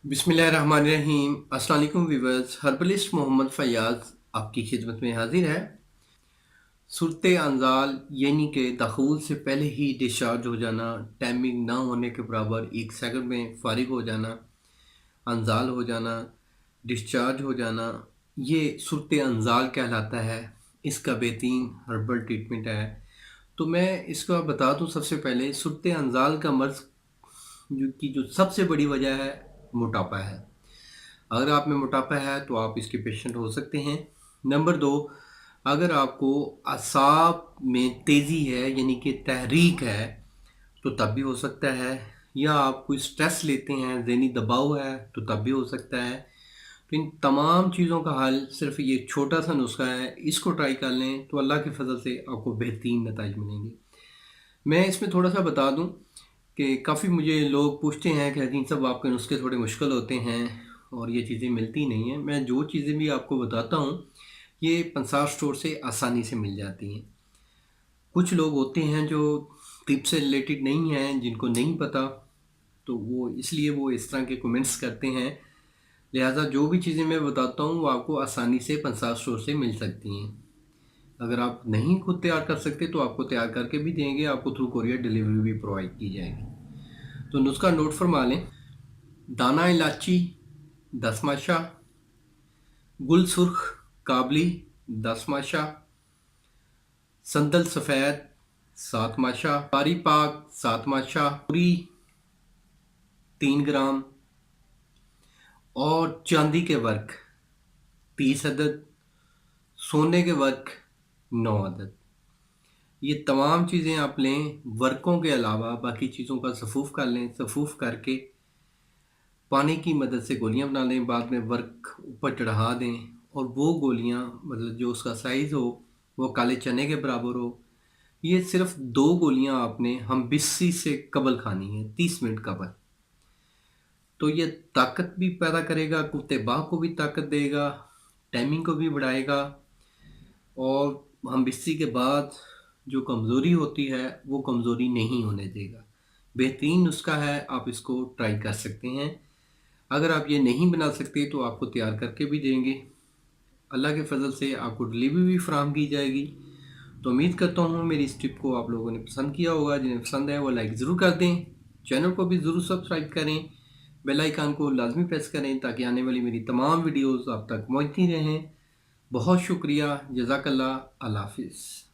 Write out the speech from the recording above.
बिस्मिल्लाहिर्रहमानिर्रहीम। अस्सलाम वालेकुम व्यूअर्स, हर्बलिस्ट मोहम्मद फैयाज़ आपकी खिदमत में हाजिर है। सूरत अंजाल यानी कि दखूल से पहले ही डिस्चार्ज हो जाना, टाइमिंग ना होने के बराबर 1 सेकंड में फारिग हो जाना, अंजाल हो जाना, डिस्चार्ज हो जाना, ये सूरत अंजाल कहलाता है। इसका बेहतरीन हर्बल ट्रीटमेंट है। तो मैं इसका बता दूं, सबसे पहले सूरत अंजाल का मर्ज़ जो सबसे बड़ी वजह है, मोटापा है। अगर आप में मोटापा है तो आप इसके पेशेंट हो सकते हैं। नंबर 2, अगर आपको असाब में तेज़ी है यानी कि तहरीक है तो तब भी हो सकता है। या आप कोई स्ट्रेस लेते हैं, ज़हनी दबाव है तो तब भी हो सकता है। तो इन तमाम चीज़ों का हल सिर्फ ये छोटा सा नुस्खा है, इसको ट्राई कर लें तो अल्लाह के फजल से आपको बेहतरीन नताइज मिलेंगे। मैं इसमें थोड़ा सा बता दूं कि काफ़ी मुझे लोग पूछते हैं कि हकीम साहब आपके नुस्खे थोड़े मुश्किल होते हैं और ये चीज़ें मिलती नहीं हैं। मैं जो चीज़ें भी आपको बताता हूँ ये पंसार स्टोर से आसानी से मिल जाती हैं। कुछ लोग होते हैं जो तिब से रिलेटेड नहीं हैं, जिनको नहीं पता, तो वो इसलिए वो इस तरह के कमेंट्स करते हैं। लिहाजा जो भी चीज़ें मैं बताता हूँ वो आपको आसानी से पंसार स्टोर से मिल सकती हैं। अगर आप नहीं खुद तैयार कर सकते तो आपको तैयार करके भी देंगे, आपको थ्रू कोरियर डिलीवरी भी प्रोवाइड की जाएगी। तो नुस्खा नोट फरमा लें। दाना इलायची 10 माशा, गुल सुर्ख काबली 10 माशा, संदल सफ़ेद 7 माशा, पारी पाक 7 माशा, पूरी 3 ग्राम और चांदी के वर्क 30 अदद, सोने के वर्क 9 अदद। ये तमाम चीज़ें आप लें। वर्कों के अलावा बाकी चीज़ों का सफूफ कर लें। सफूफ करके पानी की मदद से गोलियां बना लें, बाद में वर्क ऊपर चढ़ा दें और वो गोलियां, मतलब जो उसका साइज़ हो वो काले चने के बराबर हो। ये सिर्फ 2 गोलियां आपने हम बिस्सी से कबल खानी है, 30 मिनट कबल। तो ये ताकत भी पैदा करेगा, कुत्ते बाह को भी ताकत देगा, टाइमिंग को भी बढ़ाएगा और हम बिस्सी के बाद जो कमज़ोरी होती है वो कमज़ोरी नहीं होने देगा। बेहतरीन नुस्खा है, आप इसको ट्राई कर सकते हैं। अगर आप ये नहीं बना सकते तो आपको तैयार करके भी देंगे। अल्लाह के फजल से आपको डिलीवरी भी फराहम की जाएगी। तो उम्मीद करता हूँ मेरी इस टिप को आप लोगों ने पसंद किया होगा। जिन्हें पसंद है वो लाइक ज़रूर कर दें, चैनल को भी ज़रूर सब्सक्राइब करें, बेल आइकन को लाजमी प्रेस करें ताकि आने वाली मेरी तमाम वीडियोज़ आप तक पहुँचती रहें। बहुत शुक्रिया, जज़ाकल्लाह, अल्लाह हाफिज़।